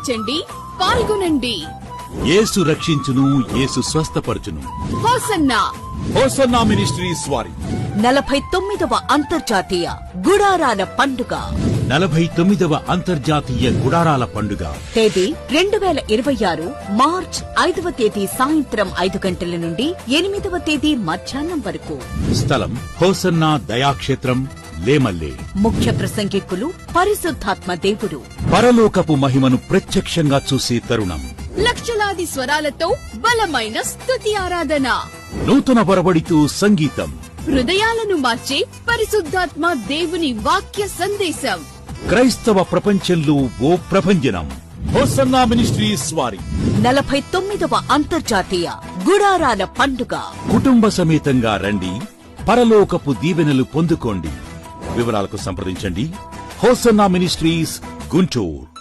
ఆనందించండి, పాల్గొనండి. యేసు రక్షించును, యేసు స్వస్థపరచును. హోసన్నా హోసన్నా మినిస్ట్రీస్ వారి 49వ అంతర్జాతీయ గుడారాల పండుగ. 49వ అంతర్జాతీయ గుడారాల పండుగ తేదీ 2026 మార్చ్ 5వ తేదీ సాయంత్రం 5 గంటల నుండి 8వ తేదీ మధ్యాహ్నం వరకు. స్థలం హోసన్నా దయాక్షేత్రం, లేమల్లే. ముఖ్య ప్రసంగికులు పరిశుద్ధాత్మ దేవుడు. పరలోకపు మహిమను ప్రత్యక్షంగా చూసే తరుణం. లక్షలాది స్వరాలతో బలమైన స్తుతి ఆరాధన. నూతన వరవడితో సంగీతం. హృదయాలను మార్చే పరిశుద్ధాత్మ దేవుని వాక్య సందేశం. క్రైస్తవ ప్రపంచంలో ఓ ప్రభంజనం. హోసన్నా మినిస్ట్రీస్ వారి 49వ అంతర్జాతీయ గుడారాల పండుగ. కుటుంబ సమేతంగా రండి, పరలోకపు దీవెనలు పొందుకోండి. వివరాలకు సంప్రదించండి. Hosanna ministries, Guntur.